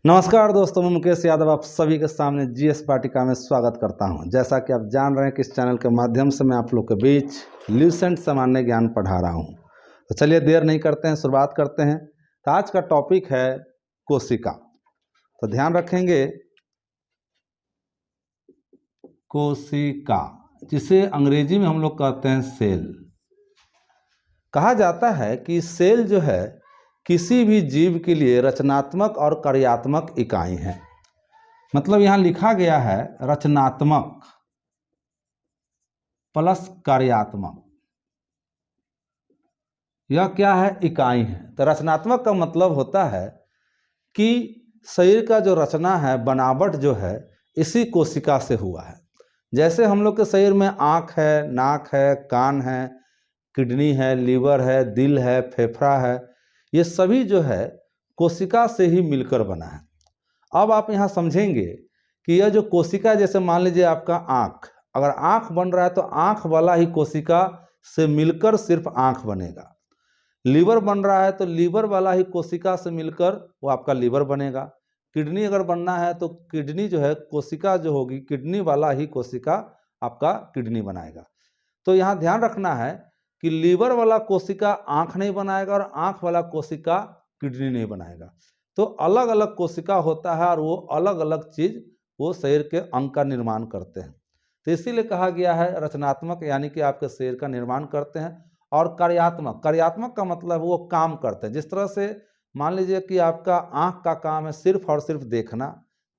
नमस्कार दोस्तों, मैं मुकेश यादव आप सभी के सामने जीएस वाटिका में स्वागत करता हूं। जैसा कि आप जान रहे हैं कि इस चैनल के माध्यम से मैं आप लोग के बीच ल्यूसेंट सामान्य ज्ञान पढ़ा रहा हूं। तो चलिए देर नहीं करते हैं, शुरुआत करते हैं। तो आज का टॉपिक है कोशिका। तो ध्यान रखेंगे, कोशिका जिसे अंग्रेजी में हम लोग कहते हैं सेल। कहा जाता है कि सेल जो है किसी भी जीव के लिए रचनात्मक और कार्यात्मक इकाई है। मतलब यहाँ लिखा गया है रचनात्मक प्लस कार्यात्मक। यह क्या है? इकाई है। तो रचनात्मक का मतलब होता है कि शरीर का जो रचना है, बनावट जो है, इसी कोशिका से हुआ है। जैसे हम लोग के शरीर में आँख है, नाक है, कान है, किडनी है, लीवर है, दिल है, फेफड़ा है, ये सभी जो है कोशिका से ही मिलकर बना है। अब आप यहाँ समझेंगे कि यह जो कोशिका, जैसे मान लीजिए आपका आँख, अगर आँख बन रहा है तो आँख वाला ही कोशिका से मिलकर सिर्फ आँख बनेगा। लीवर बन रहा है तो लीवर वाला ही कोशिका से मिलकर वो आपका लीवर बनेगा। किडनी अगर बनना है तो किडनी जो है कोशिका जो होगी, किडनी वाला ही कोशिका आपका किडनी बनाएगा। तो यहाँ ध्यान रखना है कि लीवर वाला कोशिका आँख नहीं बनाएगा और आँख वाला कोशिका किडनी नहीं बनाएगा। तो अलग अलग कोशिका होता है और वो अलग अलग चीज़ वो शरीर के अंग का निर्माण करते हैं। तो इसीलिए कहा गया है रचनात्मक, यानी कि आपके शरीर का निर्माण करते हैं। और कार्यात्मक, कार्यात्मक का मतलब वो काम करते हैं। जिस तरह से मान लीजिए कि आपका आँख का काम है सिर्फ और सिर्फ देखना,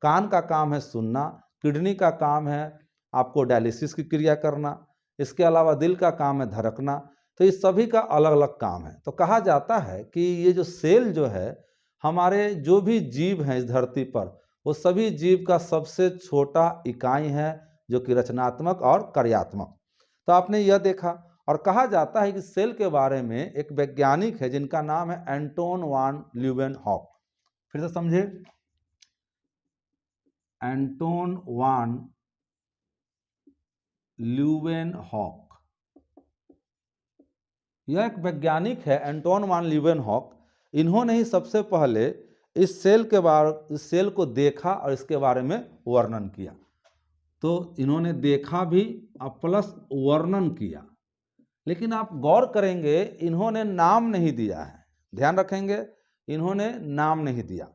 कान का काम है सुनना, किडनी का काम है आपको डायलिसिस की क्रिया करना, इसके अलावा दिल का काम है धड़कना। तो इस सभी का अलग अलग काम है। तो कहा जाता है कि ये जो सेल जो है, हमारे जो भी जीव हैं इस धरती पर, वो सभी जीव का सबसे छोटा इकाई है जो कि रचनात्मक और कार्यात्मक। तो आपने यह देखा। और कहा जाता है कि सेल के बारे में एक वैज्ञानिक है जिनका नाम है एंटोन वान ल्यूवेनहॉक। फिर से समझे, एंटोन वान ल्यूवेनहॉक। यह एक वैज्ञानिक है एंटोन वान ल्यूवेनहॉक। इन्होंने ही सबसे पहले इस सेल को देखा और इसके बारे में वर्णन किया। तो इन्होंने देखा भी और प्लस वर्णन किया। लेकिन आप गौर करेंगे इन्होंने नाम नहीं दिया है। ध्यान रखेंगे, इन्होंने नाम नहीं दिया।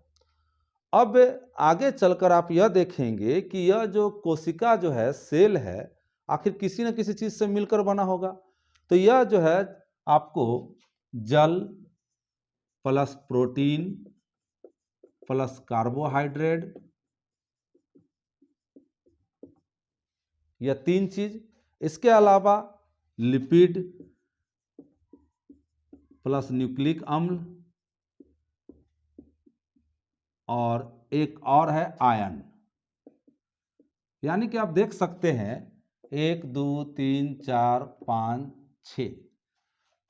अब आगे चलकर आप यह देखेंगे कि यह जो कोशिका जो है, सेल है, आखिर किसी न किसी चीज से मिलकर बना होगा। तो यह जो है आपको जल प्लस प्रोटीन प्लस कार्बोहाइड्रेट, यह तीन चीज, इसके अलावा लिपिड प्लस न्यूक्लिक अम्ल, और एक और है आयन। यानी कि आप देख सकते हैं 1 2 3 4 5 6।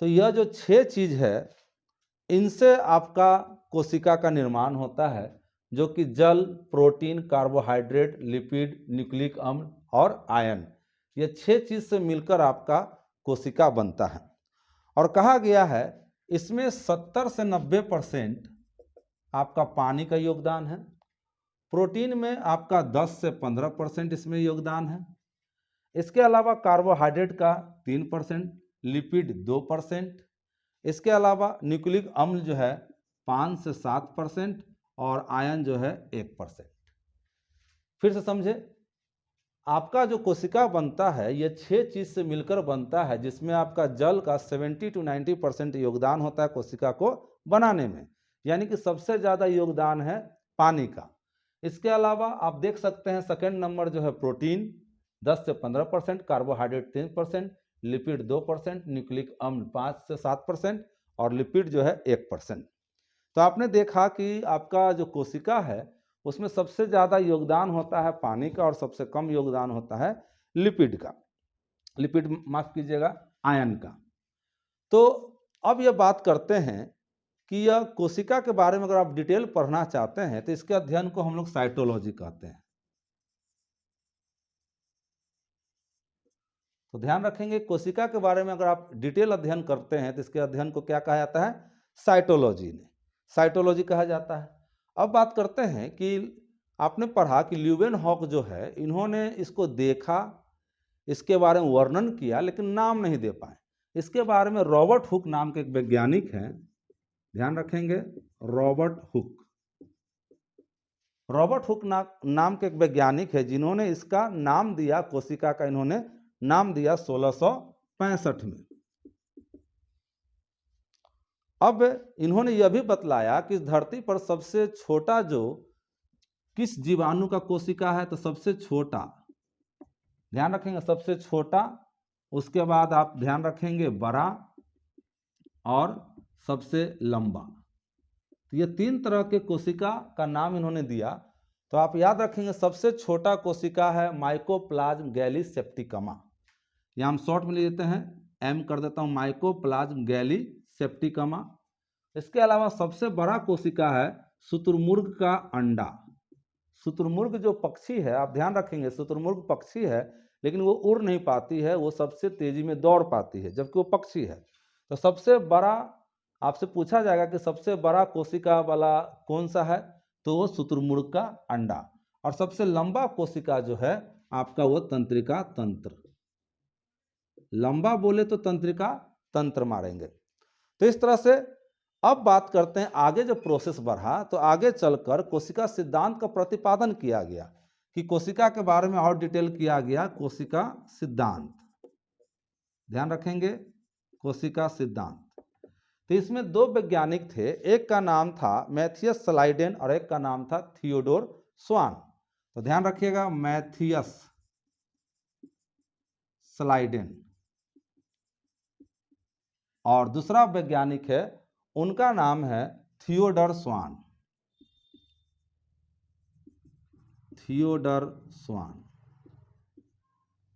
तो यह जो 6 चीज है, इनसे आपका कोशिका का निर्माण होता है, जो कि जल, प्रोटीन, कार्बोहाइड्रेट, लिपिड, न्यूक्लिक अम्ल और आयन, ये 6 चीज से मिलकर आपका कोशिका बनता है। और कहा गया है इसमें 70 से 90% आपका पानी का योगदान है। प्रोटीन में आपका 10 से 15% इसमें योगदान है। इसके अलावा कार्बोहाइड्रेट का 3%, लिपिड 2%, इसके अलावा न्यूक्लिक अम्ल जो है 5 से 7% और आयन जो है 1%। फिर से समझे, आपका जो कोशिका बनता है ये 6 चीज से मिलकर बनता है, जिसमें आपका जल का 70 to 90% योगदान होता है कोशिका को बनाने में। यानी कि सबसे ज्यादा योगदान है पानी का। इसके अलावा आप देख सकते हैं सेकंड नंबर जो है प्रोटीन 10 से 15%, कार्बोहाइड्रेट 3%, लिपिड 2%, न्यूक्लिक अम्ल 5 से 7% और लिपिड जो है 1%। तो आपने देखा कि आपका जो कोशिका है उसमें सबसे ज्यादा योगदान होता है पानी का और सबसे कम योगदान होता है लिपिड का, लिपिड माफ कीजिएगा, आयन का। तो अब यह बात करते हैं कि यह कोशिका के बारे में अगर आप डिटेल पढ़ना चाहते हैं तो इसके अध्ययन को हम लोग साइटोलॉजी कहते हैं। तो ध्यान रखेंगे, कोशिका के बारे में अगर आप डिटेल अध्ययन करते हैं तो इसके अध्ययन को क्या कहा जाता है? साइटोलॉजी कहा जाता है। अब बात करते हैं कि आपने पढ़ा कि ल्यूवेनहॉक जो है, इन्होंने इसको देखा, इसके बारे में वर्णन किया, लेकिन नाम नहीं दे पाए। इसके बारे में रॉबर्ट हुक नाम के एक वैज्ञानिक हैं, ध्यान रखेंगे, रॉबर्ट हुक। रॉबर्ट हुक नाम के एक वैज्ञानिक है जिन्होंने इसका नाम दिया, कोशिका का इन्होंने नाम दिया 1665 में। अब इन्होंने यह भी बतलाया कि इस धरती पर सबसे छोटा जो किस जीवाणु का कोशिका है, तो सबसे छोटा, ध्यान रखेंगे, सबसे छोटा, उसके बाद आप ध्यान रखेंगे बड़ा और सबसे लंबा। तो ये 3 तरह के कोशिका का नाम इन्होंने दिया। तो आप याद रखेंगे सबसे छोटा कोशिका है माइकोप्लाज्म गैली सेप्टिकमा, यहाँ हम शॉर्ट में ले लेते हैं, एम कर देता हूँ, माइकोप्लाज्म गैली सेप्टिकमा। इसके अलावा सबसे बड़ा कोशिका है शुतुरमुर्ग का अंडा। शुतुरमुर्ग जो पक्षी है, आप ध्यान रखेंगे, शुतुरमुर्ग पक्षी है लेकिन वो उड़ नहीं पाती है, वो सबसे तेजी में दौड़ पाती है जबकि वो पक्षी है। तो सबसे बड़ा, आपसे पूछा जाएगा कि सबसे बड़ा कोशिका वाला कौन सा है, तो वो शुतुरमुर्ग का अंडा। और सबसे लंबा कोशिका जो है आपका वो तंत्रिका तंत्र, लंबा बोले तो तंत्रिका तंत्र मारेंगे। तो इस तरह से अब बात करते हैं आगे जो प्रोसेस बढ़ा, तो आगे चलकर कोशिका सिद्धांत का प्रतिपादन किया गया, कि कोशिका के बारे में और डिटेल किया गया, कोशिका सिद्धांत, ध्यान रखेंगे, कोशिका सिद्धांत। तो इसमें 2 वैज्ञानिक थे, एक का नाम था मैथियस स्लाइडेन और एक का नाम था थियोडोर स्वान। तो ध्यान रखिएगा, मैथियस स्लाइडेन और दूसरा वैज्ञानिक है, उनका नाम है थियोडर स्वान, थियोडर स्वान।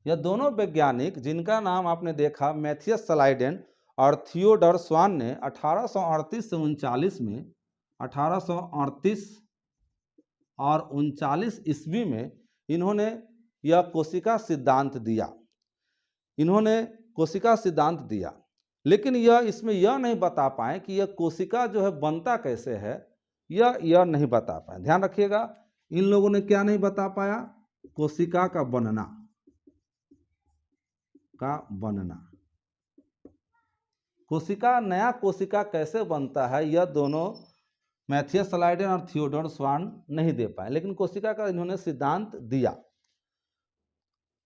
यह दोनों वैज्ञानिक, जिनका नाम आपने देखा मैथियस स्लाइडेन और थियोडर स्वान, ने 1838 से 39 में, 1838 और 39 ईस्वी में इन्होंने यह कोशिका सिद्धांत दिया, इन्होंने कोशिका सिद्धांत दिया। लेकिन यह इसमें यह नहीं बता पाए कि यह कोशिका जो है बनता कैसे है, यह नहीं बता पाए। ध्यान रखिएगा, इन लोगों ने क्या नहीं बता पाया, कोशिका का बनना, कोशिका, नया कोशिका कैसे बनता है, यह दोनों मैथियस स्लाइडेन और थियोडोर स्वान नहीं दे पाए, लेकिन कोशिका का इन्होंने सिद्धांत दिया।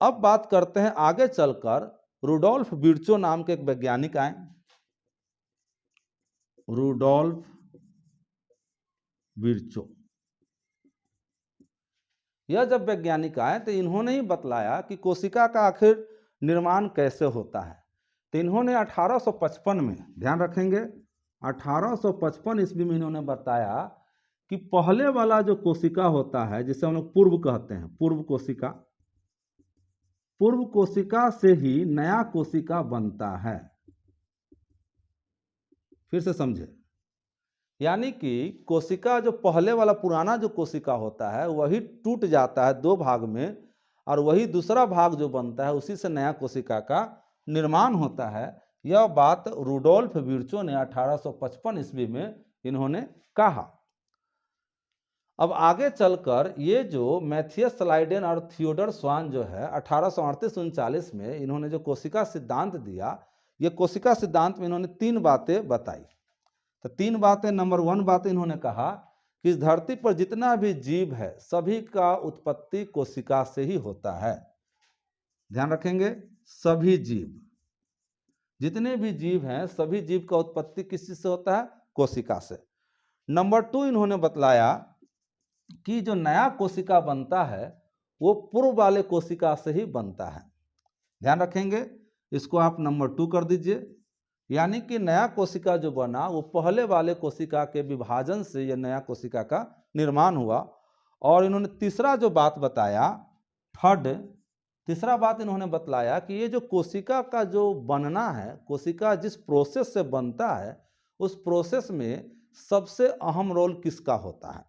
अब बात करते हैं आगे चलकर रुडोल्फ विर्चो नाम के एक वैज्ञानिक आए, रुडोल्फ विर्चो। यह जब वैज्ञानिक आए तो इन्होंने ही बतलाया कि कोशिका का आखिर निर्माण कैसे होता है। तो इन्होंने 1855 में, ध्यान रखेंगे, 1855 ईस्वी में इन्होंने बताया कि पहले वाला जो कोशिका होता है, जिसे हम लोग पूर्व कहते हैं, पूर्व कोशिका, पूर्व कोशिका से ही नया कोशिका बनता है। फिर से समझे, यानी कि कोशिका जो पहले वाला पुराना जो कोशिका होता है वही टूट जाता है 2 भाग में, और वही दूसरा भाग जो बनता है उसी से नया कोशिका का निर्माण होता है। यह बात रुडोल्फ विर्चो ने 1855 ईस्वी में इन्होंने कहा। अब आगे चलकर ये जो मैथियस स्लाइडेन और थियोडर स्वान जो है 1838-39 में इन्होंने जो कोशिका सिद्धांत दिया, ये कोशिका सिद्धांत में इन्होंने 3 बातें बताई। तो 3 बातें, नंबर 1 बात इन्होंने कहा कि इस धरती पर जितना भी जीव है सभी का उत्पत्ति कोशिका से ही होता है। ध्यान रखेंगे, सभी जीव, जितने भी जीव हैं सभी जीव का उत्पत्ति किस चीज से होता है, कोशिका से। नंबर 2 इन्होंने बतलाया कि जो नया कोशिका बनता है वो पूर्व वाले कोशिका से ही बनता है। ध्यान रखेंगे, इसको आप नंबर 2 कर दीजिए, यानी कि नया कोशिका जो बना वो पहले वाले कोशिका के विभाजन से यह नया कोशिका का निर्माण हुआ। और इन्होंने तीसरा जो बात बताया, तीसरा बात इन्होंने बतलाया कि ये जो कोशिका का जो बनना है, कोशिका जिस प्रोसेस से बनता है उस प्रोसेस में सबसे अहम रोल किसका होता है।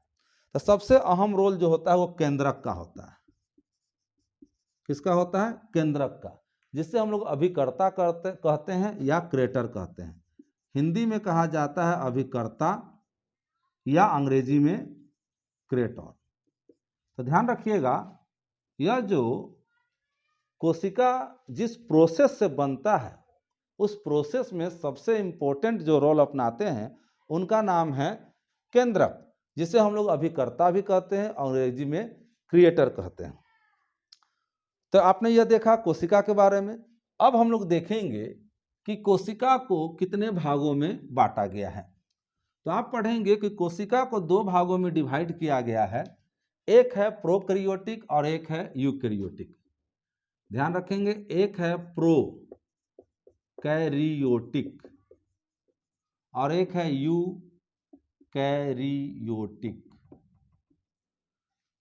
तो सबसे अहम रोल जो होता है वो केंद्रक का होता है। किसका होता है, केंद्रक का, जिससे हम लोग अभिकर्ता कहते हैं या क्रेटर कहते हैं। हिंदी में कहा जाता है अभिकर्ता या अंग्रेजी में क्रेटॉन। तो ध्यान रखिएगा, यह जो कोशिका जिस प्रोसेस से बनता है उस प्रोसेस में सबसे इम्पोर्टेंट जो रोल अपनाते हैं उनका नाम है केंद्रक, जिसे हम लोग अभिकर्ता भी कहते हैं, अंग्रेजी में क्रिएटर कहते हैं। तो आपने यह देखा कोशिका के बारे में। अब हम लोग देखेंगे कि कोशिका को कितने भागों में बांटा गया है। तो आप पढ़ेंगे कि कोशिका को दो भागों में डिवाइड किया गया है, एक है प्रोकैरियोटिक और एक है यूकैरियोटिक। ध्यान रखेंगे, एक है प्रोकैरियोटिक और एक है यूकैरियोटिक।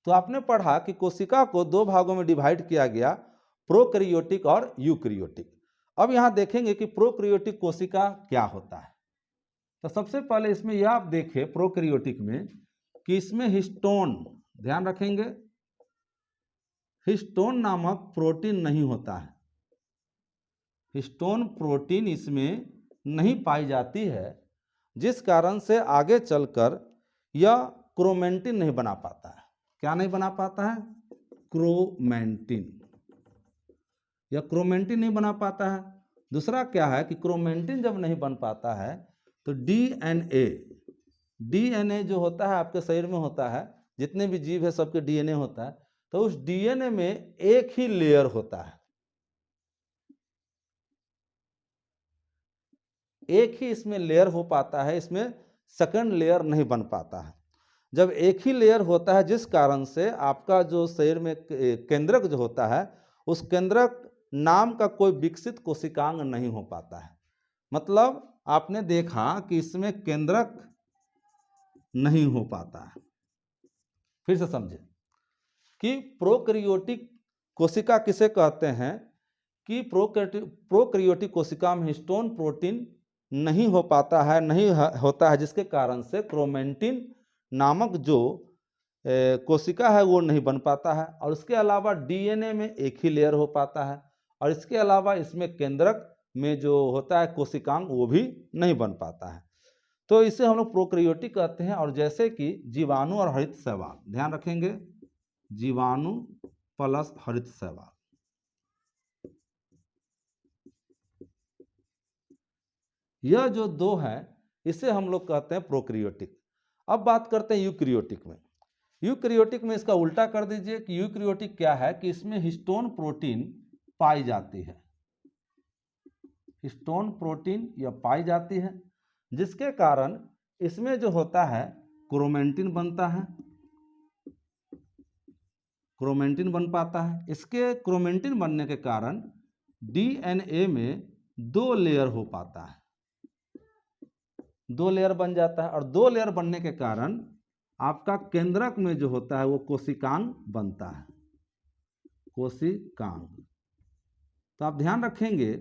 तो आपने पढ़ा कि कोशिका को दो भागों में डिवाइड किया गया, प्रोकैरियोटिक और यूकैरियोटिक। अब यहां देखेंगे कि प्रोकैरियोटिक कोशिका क्या होता है। तो सबसे पहले इसमें यह आप देखें प्रोकैरियोटिक में कि इसमें हिस्टोन, ध्यान रखेंगे, हिस्टोन नामक प्रोटीन नहीं होता है। हिस्टोन प्रोटीन इसमें नहीं पाई जाती है, जिस कारण से आगे चलकर यह क्रोमेटिन नहीं बना पाता है। क्या नहीं बना पाता है? क्रोमेटिन। यह क्रोमेटिन नहीं बना पाता है। दूसरा क्या है कि क्रोमेटिन जब नहीं बन पाता है तो डीएनए जो होता है आपके शरीर में होता है, जितने भी जीव है सबके डीएनए होता है, तो उस डीएनए में एक ही लेयर होता है, एक ही इसमें लेयर हो पाता है, इसमें सेकंड लेयर नहीं बन पाता है। जब एक ही लेयर होता है, जिस कारण से आपका जो शरीर में केंद्रक जो होता है, उस केंद्रक नाम का कोई विकसित कोशिकांग नहीं हो पाता है। मतलब आपने देखा कि इसमें केंद्रक नहीं हो पाता है। फिर से समझे कि प्रोकैरियोटिक कोशिका किसे कहते हैं कि प्रोकैरियोटिक कोशिका में हिस्टोन प्रोटीन नहीं हो पाता है, नहीं होता है, जिसके कारण से क्रोमेटिन नामक जो कोशिका है वो नहीं बन पाता है। और इसके अलावा डीएनए में एक ही लेयर हो पाता है, और इसके अलावा इसमें केंद्रक में जो होता है कोशिकांग वो भी नहीं बन पाता है। तो इसे हम लोग प्रोकैरियोटिक कहते हैं। और जैसे कि जीवाणु और हरित शैवाल, ध्यान रखेंगे, जीवाणु प्लस हरित शैवाल, यह जो दो है इसे हम लोग कहते हैं प्रोकैरियोटिक। अब बात करते हैं यूकैरियोटिक में। यूकैरियोटिक में इसका उल्टा कर दीजिए कि यूकैरियोटिक क्या है कि इसमें हिस्टोन प्रोटीन पाई जाती है, हिस्टोन प्रोटीन यह पाई जाती है, जिसके कारण इसमें जो होता है क्रोमेटिन बनता है, क्रोमेटिन बन पाता है। इसके क्रोमेटिन बनने के कारण डीएनए में दो लेयर हो पाता है, दो लेयर बन जाता है, और दो लेयर बनने के कारण आपका केंद्रक में जो होता है वो कोशिकांग बनता है, कोशिकांग। तो आप ध्यान रखेंगे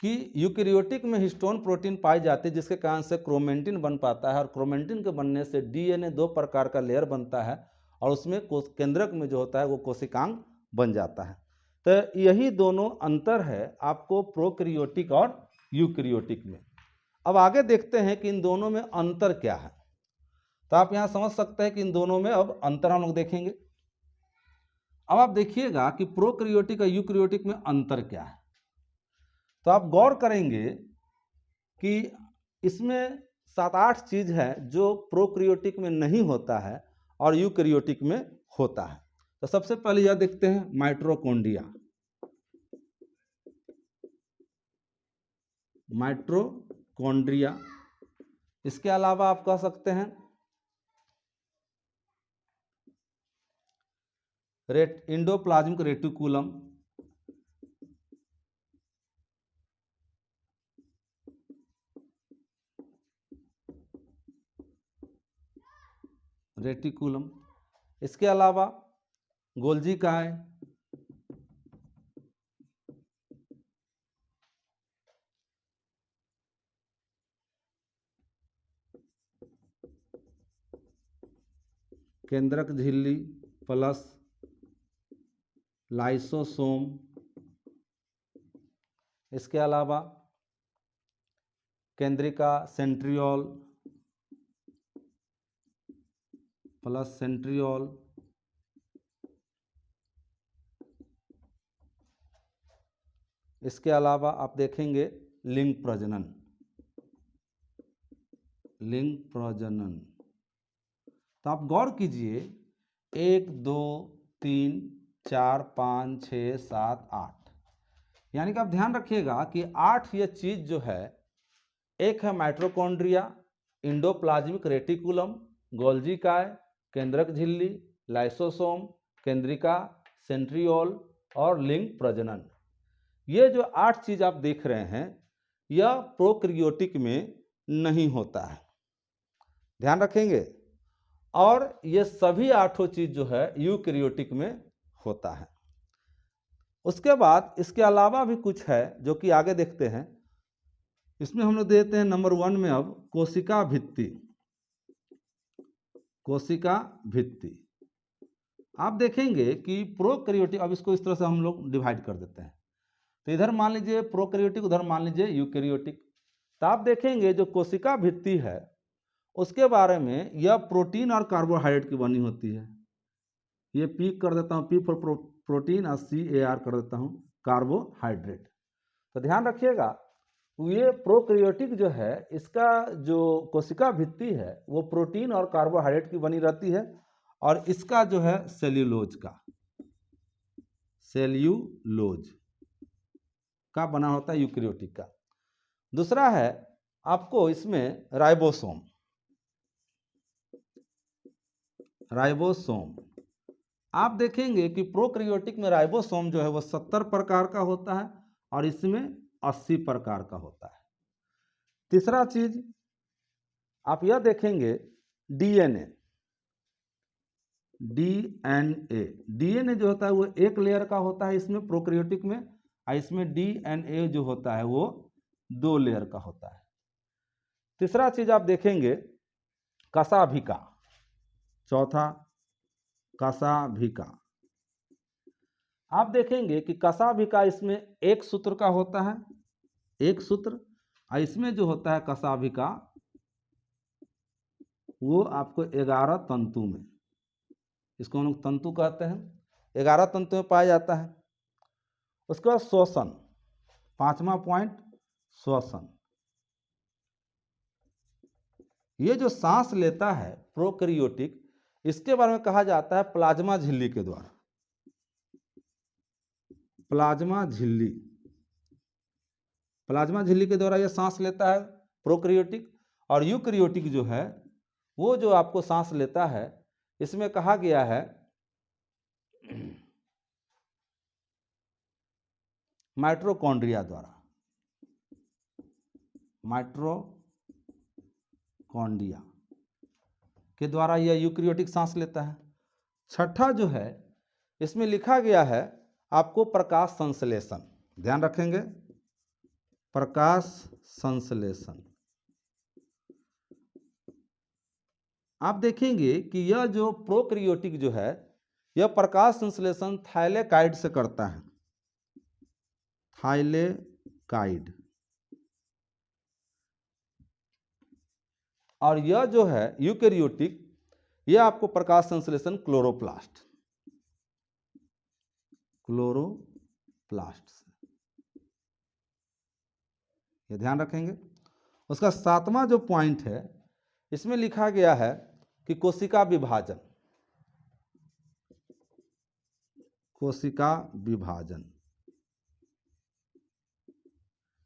कि यूकैरियोटिक में हिस्टोन प्रोटीन पाई जाती है, जिसके कारण से क्रोमेटिन बन पाता है, और क्रोमेटिन के बनने से डीएनए दो प्रकार का लेयर बनता है, और उसमें केंद्रक में जो होता है वो कोशिकांग बन जाता है। तो यही दोनों अंतर है आपको प्रोकैरियोटिक और यूकैरियोटिक में। अब आगे देखते हैं कि इन दोनों में अंतर क्या है। तो आप यहां समझ सकते हैं कि इन दोनों में अब अंतर हम लोग देखेंगे। अब आप देखिएगा कि प्रोकैरियोटिक और यूकैरियोटिक में अंतर क्या है। तो आप गौर करेंगे कि इसमें 7-8 चीज है जो प्रोकैरियोटिक में नहीं होता है और यूकैरियोटिक में होता है। तो सबसे पहले यह देखते हैं माइटोकॉन्ड्रिया, माइटोकॉन्ड्रिया। इसके अलावा आप कह सकते हैं एंडोप्लाज्मिक रेटिकुलम, रेटिकुलम। इसके अलावा गोल्जी काय, केंद्रक झिल्ली प्लस लाइसोसोम। इसके अलावा केंद्रिका, सेंट्रियोल, प्लस सेंट्रियोल, इसके अलावा आप देखेंगे लिंग प्रजनन, लिंग प्रजनन। तो आप गौर कीजिए 1 2 3 4 5 6 7 8, यानी कि आप ध्यान रखिएगा कि 8 ये चीज जो है, एक है माइटोकॉन्ड्रिया, इंडोप्लाज्मिक रेटिकुलम, गोल्जी काय, केंद्रक झिल्ली, लाइसोसोम, केंद्रिका, सेंट्रियोल और लिंग प्रजनन। ये जो 8 चीज आप देख रहे हैं यह प्रोकैरियोटिक में नहीं होता है, ध्यान रखेंगे। और ये सभी 8 चीज जो है यूकैरियोटिक में होता है। उसके बाद इसके अलावा भी कुछ है जो कि आगे देखते हैं। इसमें हम लोग देते हैं नंबर 1 में अब कोशिका भित्ति। कोशिका भित्ति आप देखेंगे कि प्रोकैरियोटिक, अब इसको इस तरह से हम लोग डिवाइड कर देते हैं। तो इधर मान लीजिए प्रोकैरियोटिक, उधर मान लीजिए यूकैरियोटिक। तो आप देखेंगे जो कोशिका भित्ति है उसके बारे में, यह प्रोटीन और कार्बोहाइड्रेट की बनी होती है। ये पी कर देता हूँ, पी फॉर प्रोटीन और CAR कर देता हूँ कार्बोहाइड्रेट। तो ध्यान रखिएगा ये प्रोकैरियोटिक जो है इसका जो कोशिका भित्ति है वो प्रोटीन और कार्बोहाइड्रेट की बनी रहती है, और इसका जो है सेल्यूलोज का बना होता है यूकैरियोटिक का। दूसरा है आपको इसमें राइबोसोम। आप देखेंगे कि प्रोकैरियोटिक में राइबोसोम जो है वो 70 प्रकार का होता है और इसमें 80 प्रकार का होता है। तीसरा चीज आप यह देखेंगे डीएनए जो होता है वो एक लेयर का होता है इसमें प्रोकैरियोटिक में, और इसमें डीएनए जो होता है वो 2 लेयर का होता है। तीसरा चीज आप देखेंगे कशाभिका। चौथा कशाभिका, आप देखेंगे कि कशाभिका इसमें एक सूत्र का होता है, एक सूत्र, और इसमें जो होता है कशाभिका वो आपको 11 तंतु में, इसको हम लोग तंतु कहते हैं, 11 तंतु में पाया जाता है। उसके बाद श्वसन, 5वां पॉइंट श्वसन। ये जो सांस लेता है प्रोकैरियोटिक, इसके बारे में कहा जाता है प्लाज्मा झिल्ली के द्वारा। प्लाज्मा झिल्ली के द्वारा यह सांस लेता है प्रोकैरियोटिक। और यूकैरियोटिक जो है वो जो आपको सांस लेता है, इसमें कहा गया है माइटोकॉन्ड्रिया द्वारा, माइटोकॉन्ड्रिया के द्वारा यह यूकैरियोटिक सांस लेता है। छठा जो है इसमें लिखा गया है आपको प्रकाश संश्लेषण, ध्यान रखेंगे प्रकाश संश्लेषण। आप देखेंगे कि यह जो प्रोकैरियोटिक जो है यह प्रकाश संश्लेषण थाइलेकाइड से करता है, थाइलेकाइड। और यह जो है यूकैरियोटिक यह आपको प्रकाश संश्लेषण क्लोरोप्लास्ट से, ये ध्यान रखेंगे। उसका 7वां जो पॉइंट है इसमें लिखा गया है कि कोशिका विभाजन।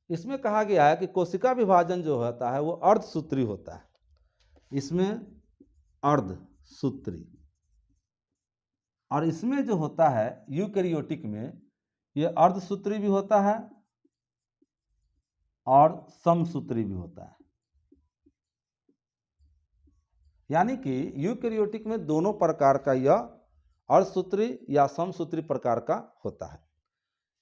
इसमें कहा गया है कि कोशिका विभाजन जो होता है वो अर्धसूत्री होता है, इसमें अर्धसूत्री। और इसमें जो होता है यूकैरियोटिक में ये अर्धसूत्री भी होता है और समसूत्री भी होता है, यानी कि यूकैरियोटिक में दोनों प्रकार का यह अर्धसूत्री या समसूत्री प्रकार का होता है।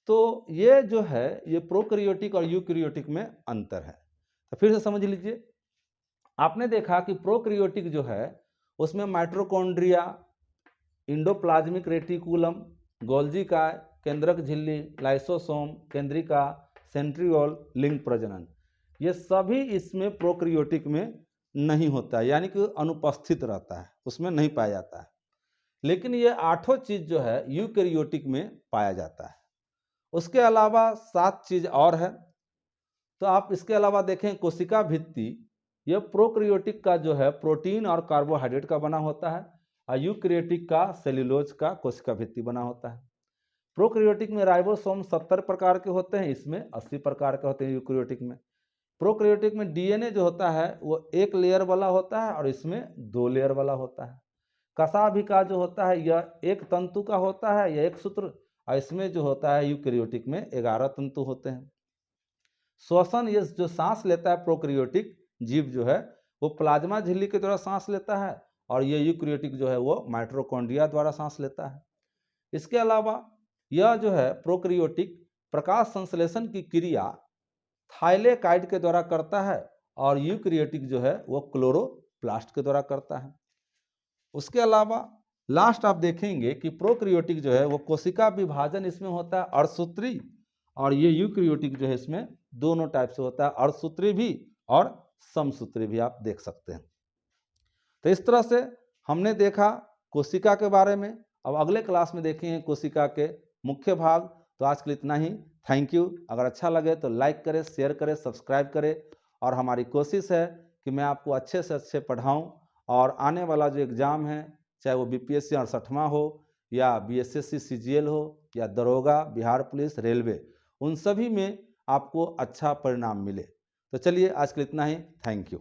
तो ये जो है ये प्रोकैरियोटिक और यूकैरियोटिक में अंतर है। तो फिर से समझ लीजिए, आपने देखा कि प्रोकैरियोटिक जो है उसमें माइटोकॉन्ड्रिया, इंडोप्लाज्मिक रेटिकुलम, गोल्जी काय, केंद्रक झिल्ली, लाइसोसोम, केंद्रिका, सेंट्रियोल, लिंग प्रजनन, ये सभी इसमें प्रोकैरियोटिक में नहीं होता है, यानी कि अनुपस्थित रहता है, उसमें नहीं पाया जाता है। लेकिन ये 8 चीज़ जो है यूकैरियोटिक में पाया जाता है। उसके अलावा 7 चीज़ और है। तो आप इसके अलावा देखें कोशिका भित्ति, यह प्रोकैरियोटिक का जो है प्रोटीन और कार्बोहाइड्रेट का बना होता है और यूकैरियोटिक का सेल्यूलोज का कोशिका भित्ति बना होता है। प्रोकैरियोटिक में राइबोसोम 70 प्रकार के होते हैं, इसमें 80 प्रकार के होते हैं यूकैरियोटिक में। प्रोकैरियोटिक में डीएनए जो होता है वो 1 लेयर वाला होता है और इसमें 2 लेयर वाला होता है। कशाभिका जो होता है यह 1 तंतु का होता है, यह 1 सूत्र, और इसमें जो होता है यूकैरियोटिक में 11 तंतु होते हैं। श्वसन, ये जो सांस लेता है प्रोकैरियोटिक जीव जो है वो प्लाज्मा झिल्ली के द्वारा सांस लेता है और ये यूकैरियोटिक जो है वो माइटोकॉन्ड्रिया द्वारा सांस लेता है। इसके अलावा यह जो है प्रोकैरियोटिक प्रकाश संश्लेषण की क्रिया थाइलेकाइड के द्वारा करता है और यूकैरियोटिक जो है वो क्लोरोप्लास्ट के द्वारा करता है। उसके अलावा लास्ट आप देखेंगे कि प्रोकैरियोटिक जो है वो कोशिका विभाजन इसमें होता है अर्धसूत्री, और ये यूकैरियोटिक जो है इसमें दोनों टाइप से होता है, अर्धसूत्री भी और समसूत्री भी आप देख सकते हैं। तो इस तरह से हमने देखा कोशिका के बारे में। अब अगले क्लास में देखेंगे कोशिका के मुख्य भाग। तो आज के लिए इतना ही। Thank you. अगर अच्छा लगे तो लाइक करें, शेयर करें, सब्सक्राइब करें, और हमारी कोशिश है कि मैं आपको अच्छे से अच्छे पढ़ाऊँ और आने वाला जो एग्ज़ाम है, चाहे वो बीपीएससी 68वां हो या बीएसएससी सीजीएल हो या दरोगा, बिहार पुलिस, रेलवे, उन सभी में आपको अच्छा परिणाम मिले। तो चलिए आज के लिए इतना ही। Thank you.